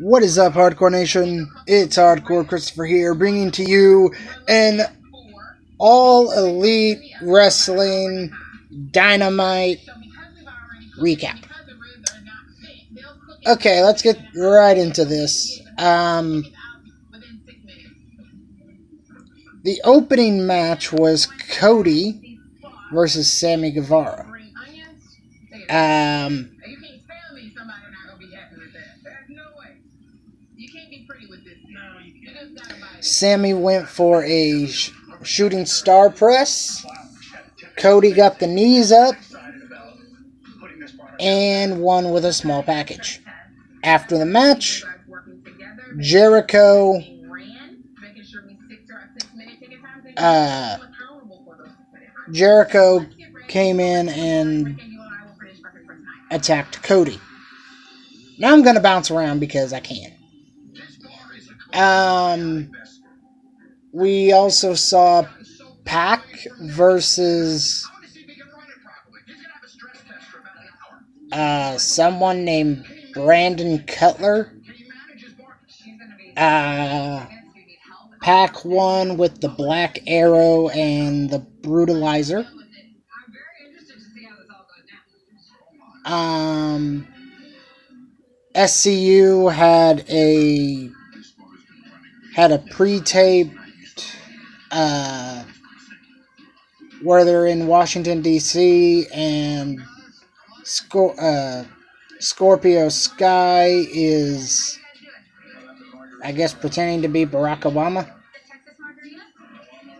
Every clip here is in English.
What is up, Hardcore Nation? It's Hardcore Christopher here, bringing to you an All Elite Wrestling Dynamite recap. Okay, let's get right into this. The opening match was Cody versus Sammy Guevara. Sammy went for a shooting star press. Cody got the knees up and won with a small package. After the match, Jericho came in and attacked Cody. Now I'm going to bounce around because I can. We also saw Pac versus someone named Brandon Cutler. Pac won with the Black Arrow and the Brutalizer. SCU had a pre-taped where they're in Washington, D.C., and Scorpio Sky is, I guess, pretending to be Barack Obama.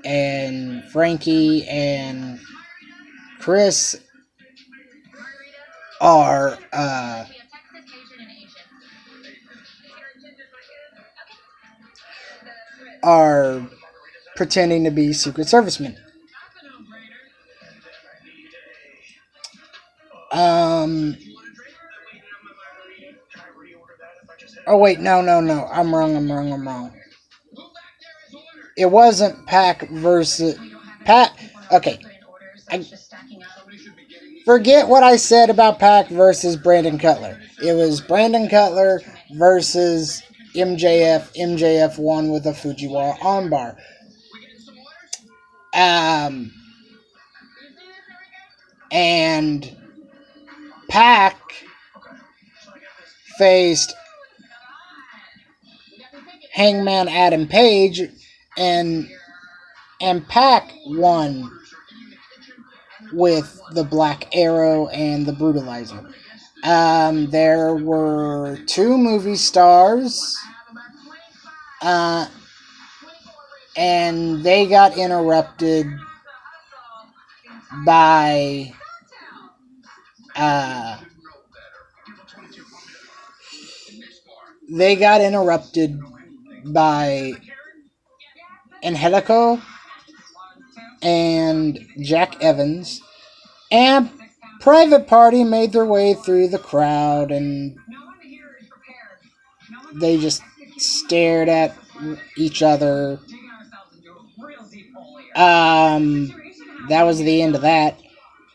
And Frankie and Chris are pretending to be Secret Servicemen. Oh wait, no. I'm wrong. It wasn't Pac versus Pac. Okay. Forget what I said about Pac versus Brandon Cutler. It was Brandon Cutler versus MJF. MJF won with a Fujiwara armbar. And Pac faced Hangman Adam Page, and Pac won with the Black Arrow and the Brutalizer. There were two movie stars, and they got interrupted by Angelico and Jack Evans, and Private Party made their way through the crowd, and they just stared at each other. That was the end of that.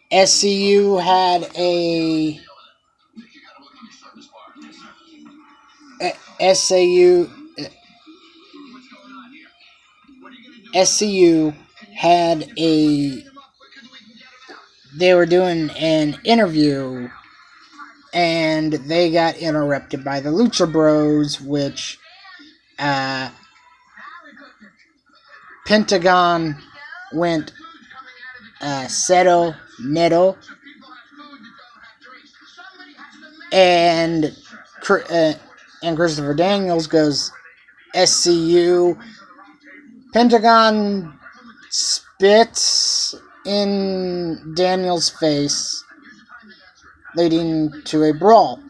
SCU had they were doing an interview, and they got interrupted by the Lucha Bros, which Pentagon went Cero Neto, and Christopher Daniels goes SCU. Pentagon spits in Daniels' face, leading to a brawl.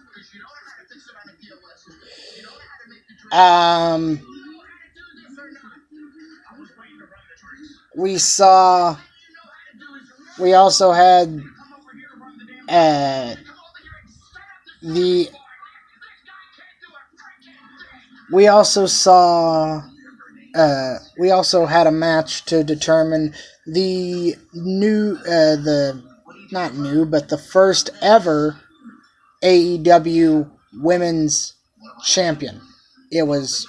We also had we also had a match to determine the the first ever AEW Women's champion. It was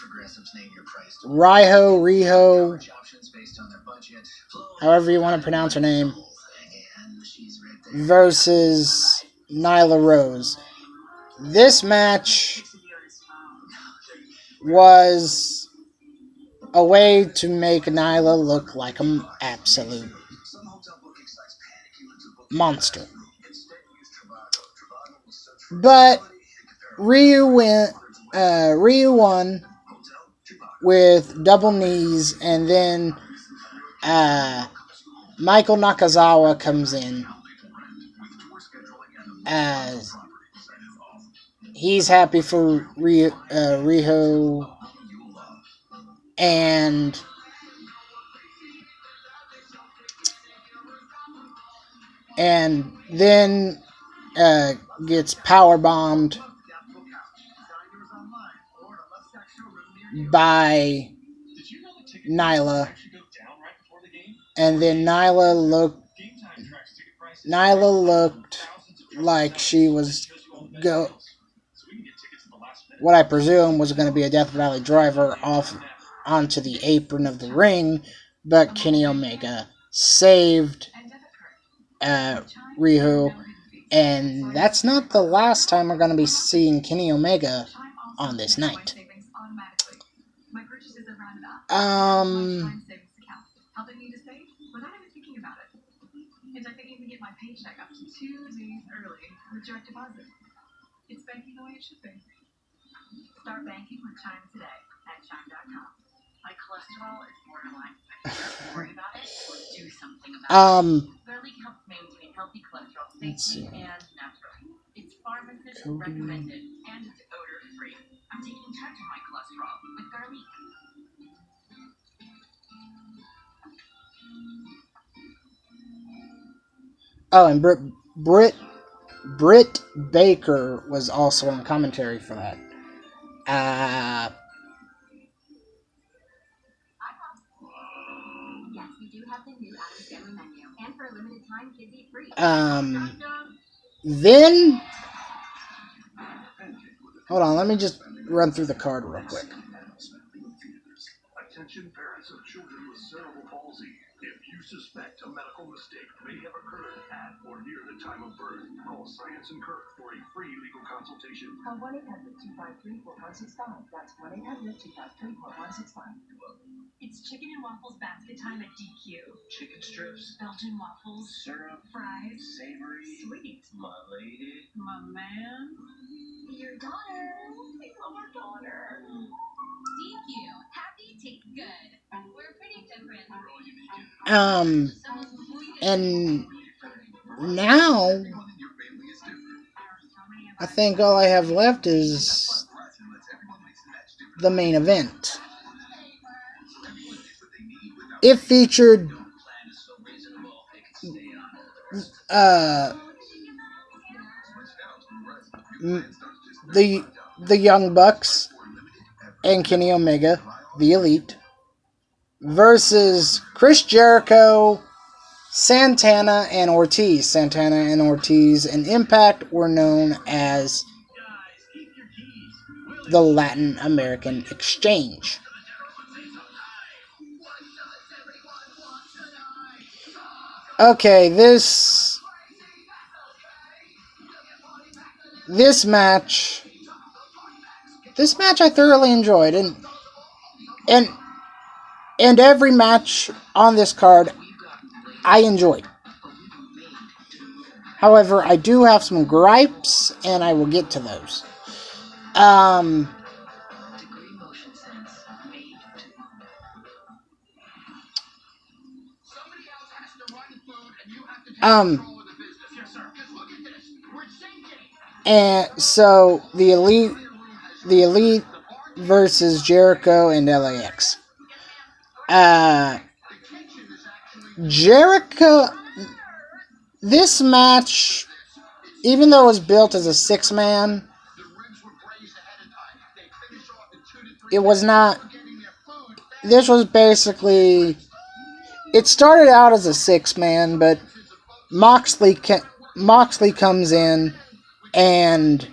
Riho, however you want to pronounce her name, versus Nyla Rose. This match was a way to make Nyla look like an absolute monster. But Ryu won with double knees, and then Michael Nakazawa comes in as he's happy for Riho, and then gets power bombed by Nyla, and then Nyla looked like she was what I presume was going to be a Death Valley driver off onto the apron of the ring, but Kenny Omega saved Riho, and that's not the last time we're going to be seeing Kenny Omega on this night. Start banking with Chime today at Chime.com. My cholesterol is borderline. I can't worry about it or do something about it. Garlic helps maintain healthy cholesterol safely and naturally. It's pharmacist recommended and it's odor-free. I'm taking charge of my cholesterol with Garlic. Oh, and Britt Baker was also on commentary for that. Yes, we do have the new Adam's Family menu, and for a limited time, kids eat free. Then, hold on, let me just run through the card real quick. Attention parents of children with cerebral palsy. If you suspect a medical mistake may have occurred at or near the time of birth, call Science and Kirk for a free legal consultation. Call 1-800-253-4165. That's 1-800-253-4165. It's chicken and waffles basket time at DQ. Chicken strips, Belgian waffles, syrup, fries, savory, sweet. my lady, My man. Your daughter. I love our daughter. DQ. Happy tastes good. We're pretty different. And now I think all I have left is the main event. It featured the Young Bucks and Kenny Omega, the Elite, versus Chris Jericho, Santana, and Ortiz. Santana and Ortiz in Impact were known as the Latin American Exchange. Okay, this match I thoroughly enjoyed, and every match on this card I enjoyed. However, I do have some gripes, and I will get to those. And so the Elite versus Jericho and LAX. Jericho, this match, even though it was built as a 6-man, it was not. This was basically. It started out as a 6-man, but Moxley comes in and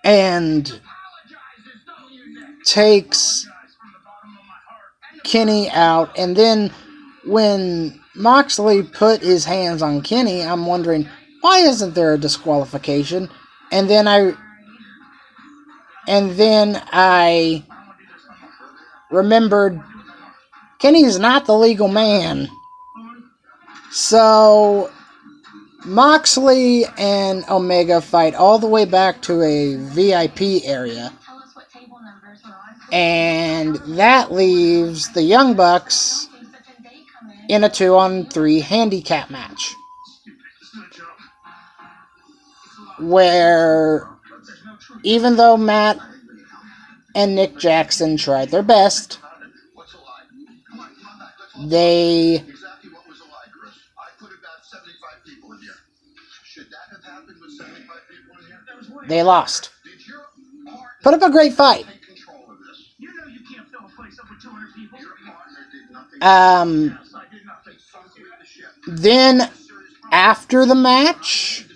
and takes Kenny out. And then when Moxley put his hands on Kenny, I'm wondering, why isn't there a disqualification? And then I remembered Kenny's not the legal man. So Moxley and Omega fight all the way back to a VIP area. And that leaves the Young Bucks in a 2-on-3 handicap match, where even though Matt and Nick Jackson tried their best, they lost. Put up a great fight. Then after the match,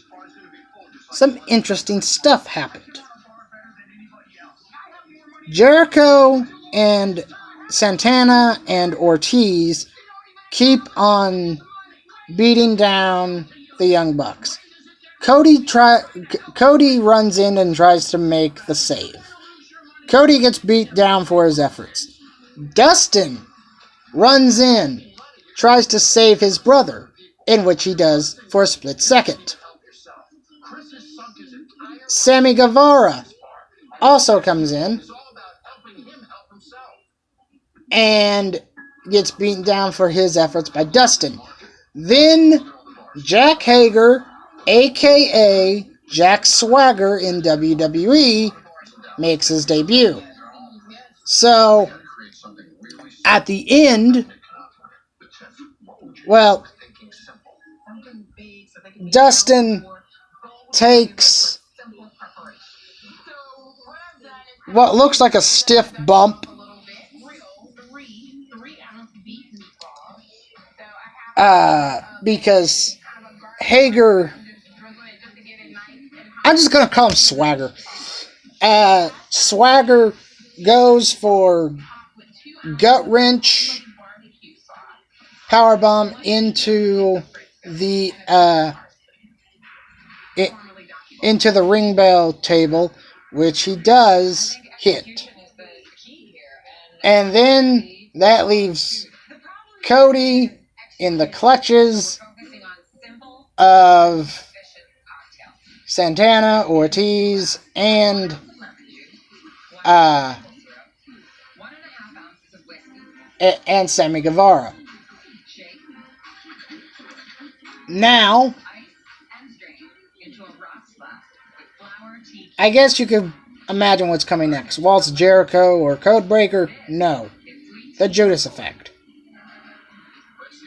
some interesting stuff happened. Jericho and Santana and Ortiz keep on beating down the Young Bucks. Cody runs in and tries to make the save. Cody gets beat down for his efforts. Dustin runs in, tries to save his brother, in which he does for a split second. Sammy Guevara also comes in and gets beaten down for his efforts by Dustin. Then Jack Hager, a.k.a. Jack Swagger in WWE, makes his debut. So, at the end, well, Dustin takes what looks like a stiff bump because Hager, I'm just going to call him Swagger. Swagger goes for gut wrench powerbomb into the ring bell table, which he does hit. And then that leaves Cody in the clutches of Santana, Ortiz, and Sammy Guevara. Now, I guess you could imagine what's coming next. Waltz of Jericho or Codebreaker? No. The Judas Effect.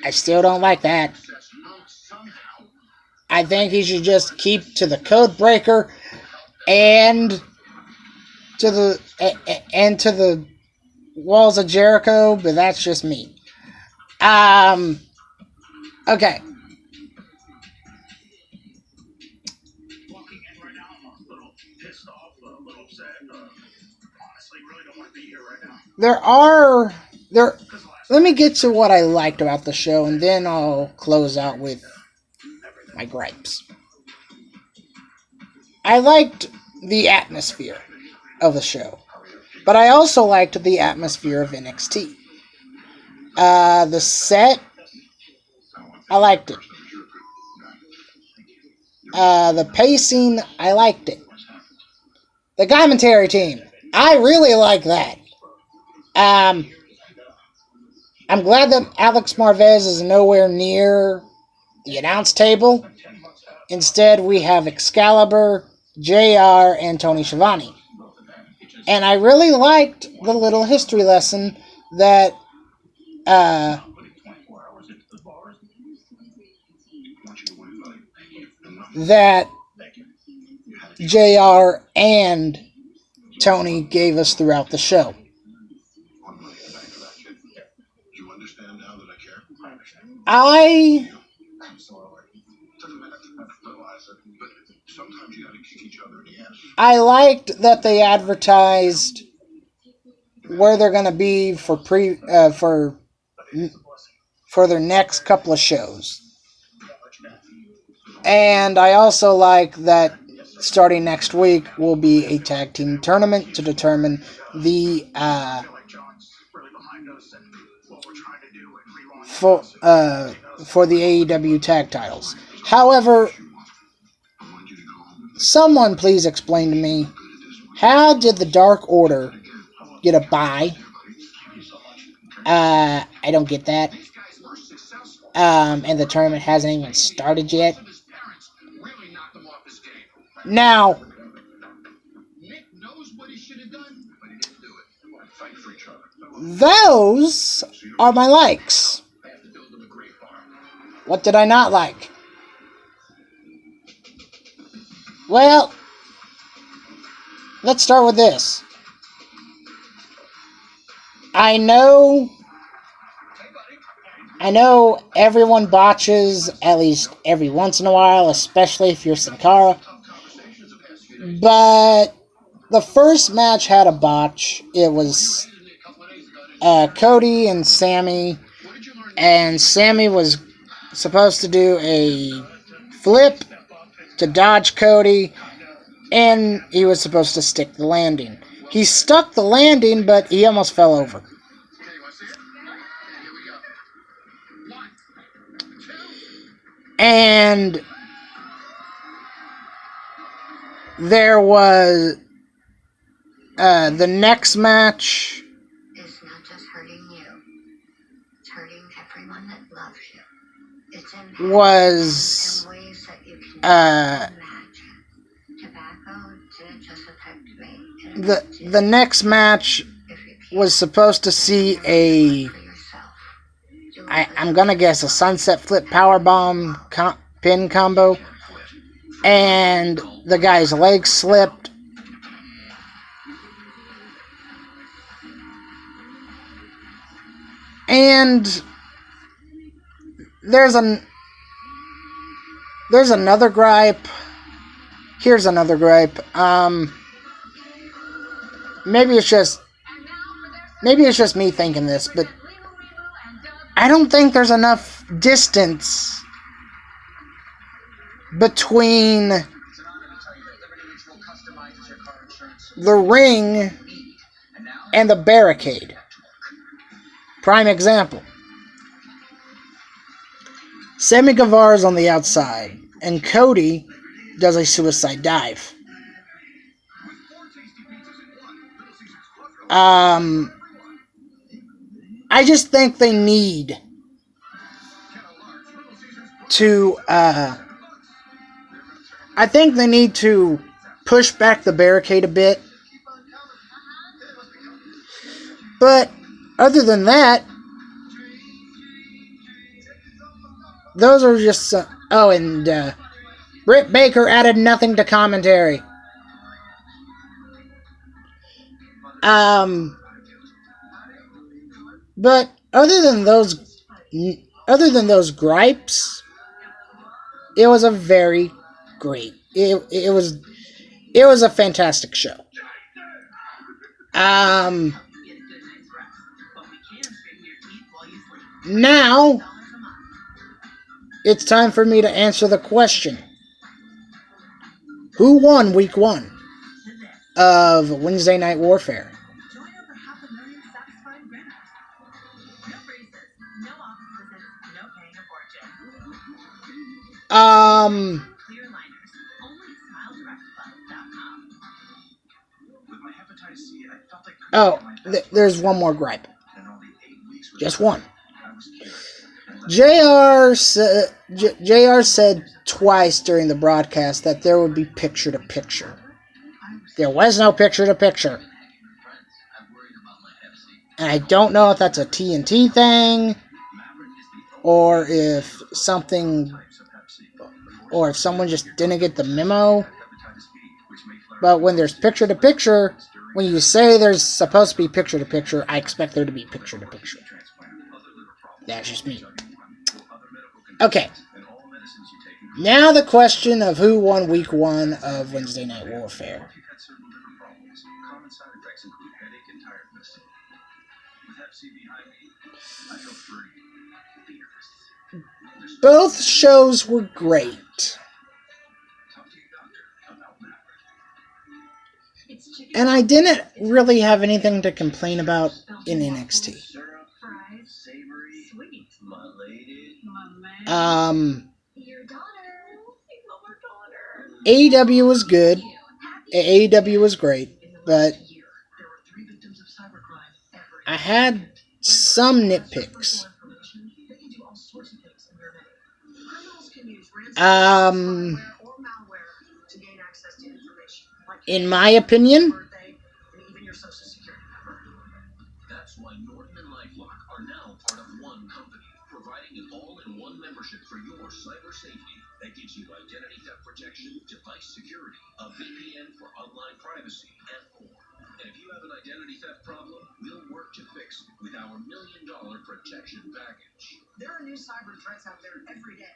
I still don't like that. I think he should just keep to the Codebreaker and to the Walls of Jericho, but that's just me. Okay. Let me get to what I liked about the show, and then I'll close out with my gripes. I liked the atmosphere of the show, but I also liked the atmosphere of NXT. The set, I liked it. The pacing, I liked it. The commentary team, I really like that. I'm glad that Alex Marvez is nowhere near the announce table. Instead, we have Excalibur, JR, and Tony Schiavone. And I really liked the little history lesson that JR and Tony gave us throughout the show. Sometimes you gotta kick each other in the ass. I liked that they advertised where they're going to be for for their next couple of shows. And I also like that starting next week will be a tag team tournament to determine the for the AEW tag titles. However, someone please explain to me, how did the Dark Order get a bye? I don't get that. And the tournament hasn't even started yet. Now, those are my likes. What did I not like? Well, let's start with this. I know everyone botches at least every once in a while, especially if you're Sin Cara. But the first match had a botch. It was Cody and Sammy. And Sammy was supposed to do a flip to dodge Cody. And he was supposed to stick the landing. He stuck the landing, but he almost fell over. And there was the next match. It's not just hurting you. It's hurting everyone that loves you. It's Was in ways that you can imagine. Tobacco didn't just affect me. The next match was supposed to see I'm gonna guess a sunset flip powerbomb pin combo, and the guy's leg slipped. And there's another gripe. Here's another gripe. Maybe it's just me thinking this, but I don't think there's enough distance between the ring and the barricade. Prime example. Sammy Guevara's on the outside, and Cody does a suicide dive. I just think they need to push back the barricade a bit. But other than that, those are just and Britt Baker added nothing to commentary. But other than those gripes, it was a very great. It was a fantastic show. Now it's time for me to answer the question: who won Week 1 of Wednesday Night Warfare? Join over 500,000 satisfied winners. No braces, no office visits, no paying a fortune. Clear liners, only at SmileDirectClub.com. With my hepatitis C, I felt like there's one more gripe. Just one. JR said twice during the broadcast that there would be picture-to-picture. There was no picture-to-picture. And I don't know if that's a TNT thing, or if someone just didn't get the memo. But when there's picture-to-picture, when you say there's supposed to be picture-to-picture, I expect there to be picture-to-picture. That's just me. Okay. Now the question of who won Week 1 of Wednesday Night Warfare. You've had several different problems. Common side effects include headache and tiredness. With Hep C behind me, I feel free. Fearless. Both shows were great. Talk to your doctor about that. It's chicken And I didn't really have anything to complain about in NXT. Syrup, fries, savory, sweet. my lady. My man. Your daughter. I love our daughter. AEW was good. AEW was great. But There were 3 victims of cybercrime every I had some nitpicks. They can do all sorts of things in your name. Criminals can use Um, or malware to gain access to information. Like in my opinion, birthday and even your social security number. That's why Norton and LifeLock are now part of one company, providing an all-in-one membership for your cyber safety that gives you identity theft protection, device security, a VPN for online privacy, and more. And if you have an identity theft problem, we'll work to fix it with our $1 million protection package. There are new cyber threats out there every day.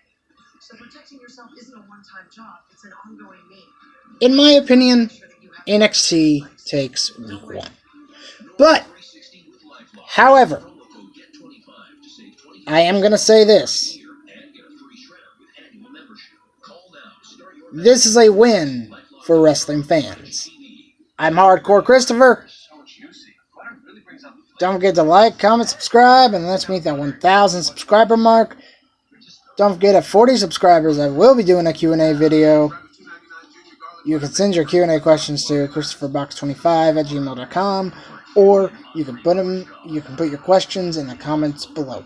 So protecting yourself isn't a one-time job, it's an ongoing need. in my opinion, Make sure that you have NXT takes Week 1. But, however, I am going to say this. This is a win for wrestling fans. I'm Hardcore Christopher. so juicy. Butter really brings out the flavor. Don't forget to like, comment, subscribe, and let's meet that 1,000 subscriber mark. Don't forget at 40 subscribers, I will be doing a Q&A video. You can send your Q&A questions to ChristopherBox25@gmail.com, or you can put your questions in the comments below.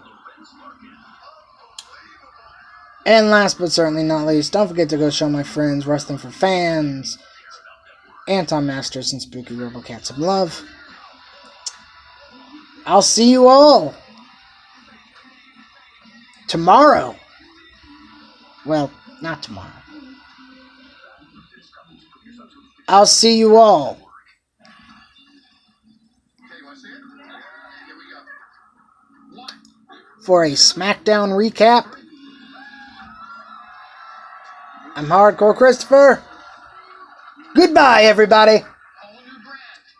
And last but certainly not least, don't forget to go show my friends Wrestling for Fans, Anton Masters, and Spooky Robocats some love. I'll see you all tomorrow. Well, not tomorrow. I'll see you all for a SmackDown recap. I'm Hardcore Christopher. Goodbye, everybody.